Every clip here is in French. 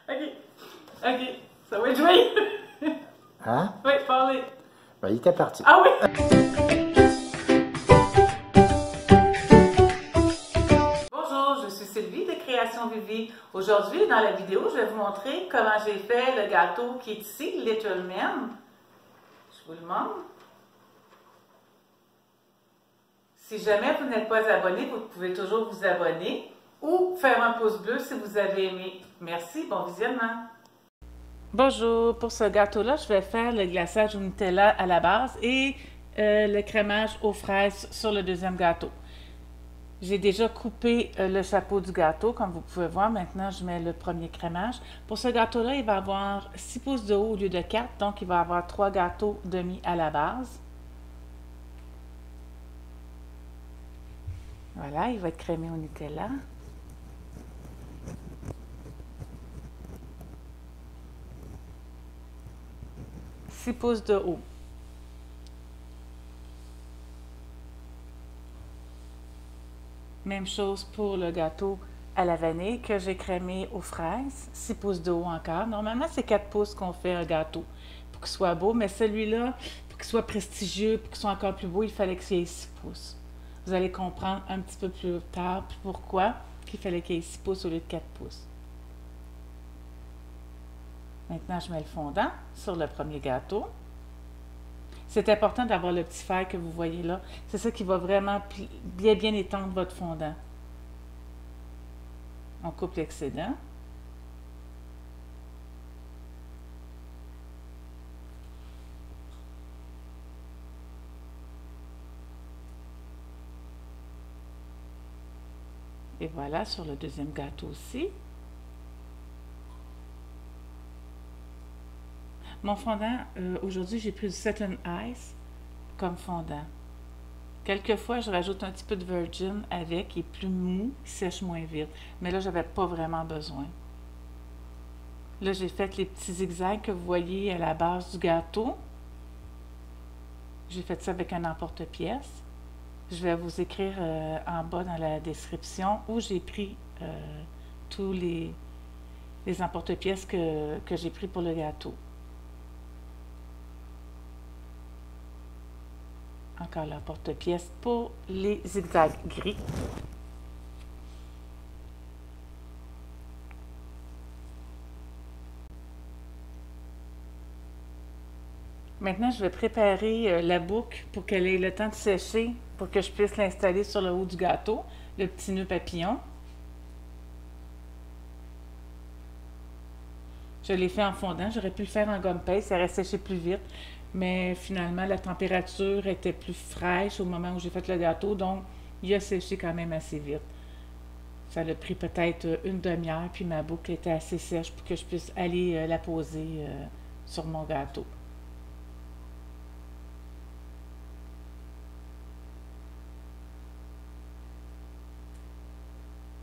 OK. OK. Ça va être joué. Hein? Oui, parlez. Ben, il était parti. Ah oui! Bonjour, je suis Sylvie de Création Vivi. Aujourd'hui, dans la vidéo, je vais vous montrer comment j'ai fait le gâteau qui est ici, Little Man. Je vous le montre. Si jamais vous n'êtes pas abonné, vous pouvez toujours vous abonner ou faire un pouce bleu si vous avez aimé. Merci, bon visionnement. Bonjour, pour ce gâteau-là, je vais faire le glaçage au Nutella à la base et le crémage aux fraises sur le deuxième gâteau. J'ai déjà coupé le chapeau du gâteau, comme vous pouvez voir. Maintenant, je mets le premier crémage. Pour ce gâteau-là, il va avoir 6 pouces de haut au lieu de 4, donc il va avoir 3 gâteaux demi à la base. Voilà, il va être crémé au Nutella. Six pouces de haut. Même chose pour le gâteau à la vanille que j'ai crémé aux fraises. 6 pouces de haut encore. Normalement, c'est 4 pouces qu'on fait un gâteau pour qu'il soit beau, mais celui-là, pour qu'il soit prestigieux, pour qu'il soit encore plus beau, il fallait qu'il y ait 6 pouces. Vous allez comprendre un petit peu plus tard pourquoi il fallait qu'il y ait 6 pouces au lieu de 4 pouces. Maintenant, je mets le fondant sur le premier gâteau. C'est important d'avoir le petit fer que vous voyez là. C'est ça qui va vraiment bien étendre votre fondant. On coupe l'excédent. Et voilà, sur le deuxième gâteau aussi. Mon fondant, aujourd'hui, j'ai pris du Satin Ice comme fondant. Quelquefois, je rajoute un petit peu de Virgin avec, il est plus mou, il sèche moins vite. Mais là, je n'avais pas vraiment besoin. Là, j'ai fait les petits zigzags que vous voyez à la base du gâteau. J'ai fait ça avec un emporte-pièce. Je vais vous écrire en bas dans la description où j'ai pris tous les emporte-pièces que j'ai pris pour le gâteau. Encore l'emporte-pièce pour les zigzags gris. Maintenant, je vais préparer la boucle pour qu'elle ait le temps de sécher pour que je puisse l'installer sur le haut du gâteau, le petit nœud papillon. Je l'ai fait en fondant, j'aurais pu le faire en gomme paste, ça aurait séché plus vite, mais finalement la température était plus fraîche au moment où j'ai fait le gâteau, donc il a séché quand même assez vite. Ça a pris peut-être une demi-heure, puis ma boucle était assez sèche pour que je puisse aller la poser sur mon gâteau.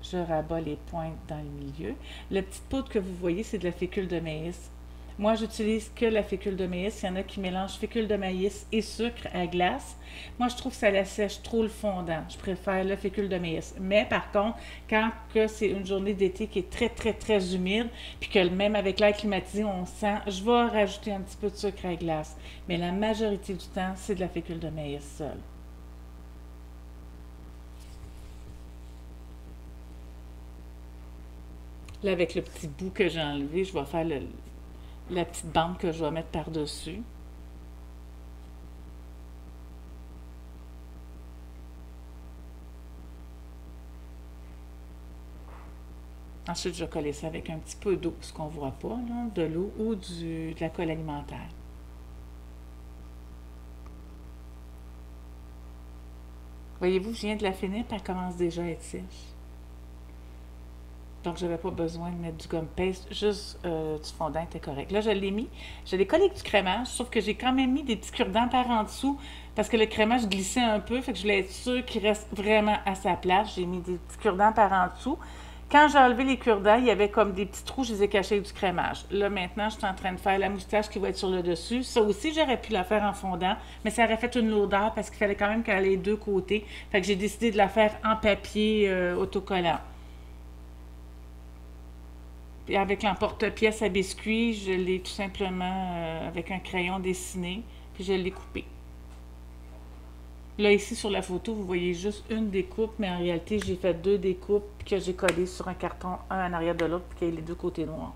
Je rabats les pointes dans le milieu. La petite poudre que vous voyez, c'est de la fécule de maïs. Moi, j'utilise que la fécule de maïs. Il y en a qui mélangent fécule de maïs et sucre à glace. Moi, je trouve que ça l'assèche trop le fondant. Je préfère la fécule de maïs. Mais par contre, quand c'est une journée d'été qui est très humide, puis que même avec l'air climatisé, on sent, je vais rajouter un petit peu de sucre à glace. Mais la majorité du temps, c'est de la fécule de maïs seule. Là, avec le petit bout que j'ai enlevé, je vais faire la petite bande que je vais mettre par-dessus. Ensuite, je vais coller ça avec un petit peu d'eau, ce qu'on ne voit pas, là, de l'eau ou de la colle alimentaire. Voyez-vous, je viens de la finir, puis elle commence déjà à être sèche. Donc, je n'avais pas besoin de mettre du gomme paste, juste du fondant était correct. Là, je l'ai mis. Je l'ai collé avec du crémage, sauf que j'ai quand même mis des petits cure-dents par en dessous parce que le crémage glissait un peu, fait que je voulais être sûre qu'il reste vraiment à sa place. J'ai mis des petits cure-dents par en dessous. Quand j'ai enlevé les cure-dents, il y avait comme des petits trous, je les ai cachés avec du crémage. Là, maintenant, je suis en train de faire la moustache qui va être sur le dessus. Ça aussi, j'aurais pu la faire en fondant, mais ça aurait fait une lourdeur parce qu'il fallait quand même qu'elle ait les deux côtés. Fait que j'ai décidé de la faire en papier autocollant. Puis avec l'emporte-pièce à biscuits, je l'ai tout simplement avec un crayon dessiné, puis je l'ai coupé. Là, ici, sur la photo, vous voyez juste une découpe, mais en réalité, j'ai fait 2 découpes que j'ai collées sur un carton, un en arrière de l'autre, puis qu'il y ait les 2 côtés noirs.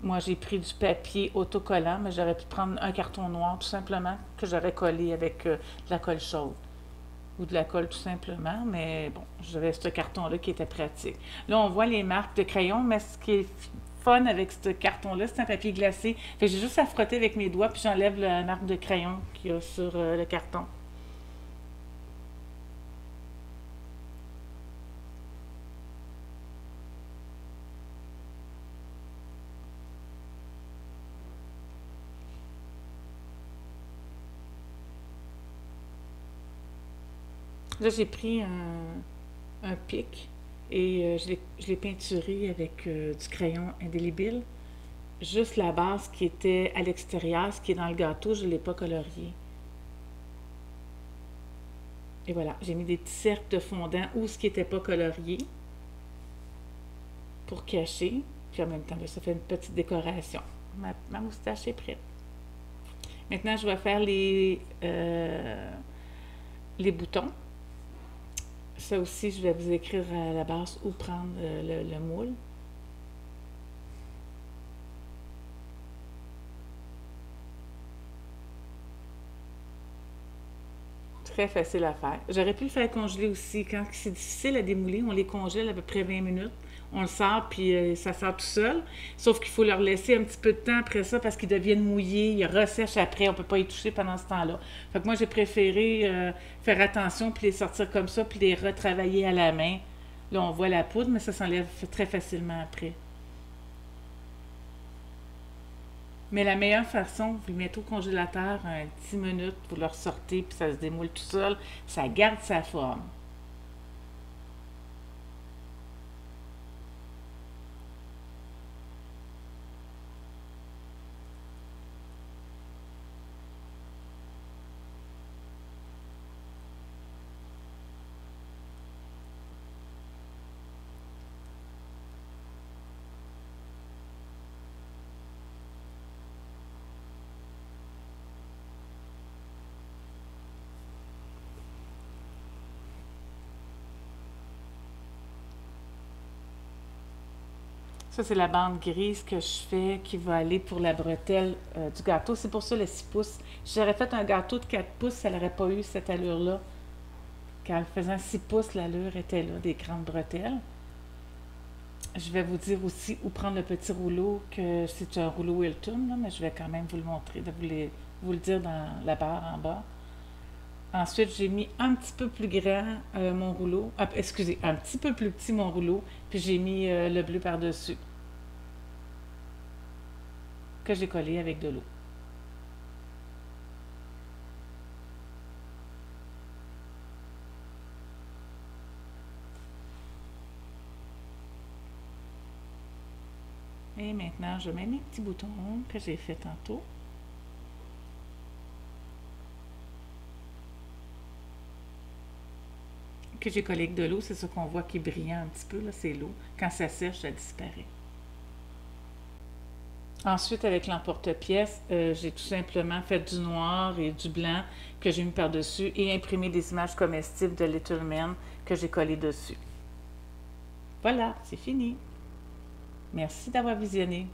Moi, j'ai pris du papier autocollant, mais j'aurais pu prendre un carton noir, tout simplement, que j'aurais collé avec de la colle chaude. Ou de la colle, tout simplement, mais bon, j'avais ce carton-là qui était pratique. Là, on voit les marques de crayon, mais ce qui est fun avec ce carton-là, c'est un papier glacé. Fait que j'ai juste à frotter avec mes doigts, puis j'enlève la marque de crayon qu'il y a sur le carton. Là, j'ai pris un pic et je l'ai peinturé avec du crayon indélébile. Juste la base qui était à l'extérieur, ce qui est dans le gâteau, je ne l'ai pas colorié. Et voilà, j'ai mis des petits cercles de fondant où ce qui n'était pas colorié pour cacher. Puis en même temps, ça fait une petite décoration. Ma moustache est prête. Maintenant, je vais faire les boutons. Ça aussi, je vais vous écrire à la base où prendre le moule. Très facile à faire. J'aurais pu le faire congeler aussi. Quand c'est difficile à démouler, on les congèle à peu près 20 minutes. On le sort, puis ça sort tout seul. Sauf qu'il faut leur laisser un petit peu de temps après ça parce qu'ils deviennent mouillés. Ils ressèchent après. On ne peut pas y toucher pendant ce temps-là. Fait que moi, j'ai préféré faire attention, puis les sortir comme ça, puis les retravailler à la main. Là, on voit la poudre, mais ça s'enlève très facilement après. Mais la meilleure façon, vous le mettez au congélateur 10 minutes, vous le ressortez, puis ça se démoule tout seul. Ça garde sa forme. Ça, c'est la bande grise que je fais qui va aller pour la bretelle du gâteau. C'est pour ça le 6 pouces. Si j'aurais fait un gâteau de 4 pouces, ça n'aurait pas eu cette allure-là. Car faisant 6 pouces, l'allure était là, des grandes bretelles. Je vais vous dire aussi où prendre le petit rouleau, que c'est un rouleau Hilton, là, mais je vais quand même vous le montrer, vous le dire dans la barre en bas. Ensuite, j'ai mis un petit peu plus grand mon rouleau. Ah, excusez, un petit peu plus petit mon rouleau. Puis j'ai mis le bleu par-dessus. Que j'ai collé avec de l'eau. Et maintenant, je mets mes petits boutons que j'ai fait tantôt. Que j'ai collé avec de l'eau, c'est ce qu'on voit qui est brillant un petit peu, là, c'est l'eau. Quand ça sèche, ça disparaît. Ensuite, avec l'emporte-pièce, j'ai tout simplement fait du noir et du blanc que j'ai mis par-dessus et imprimé des images comestibles de Little Man que j'ai collé dessus. Voilà, c'est fini. Merci d'avoir visionné.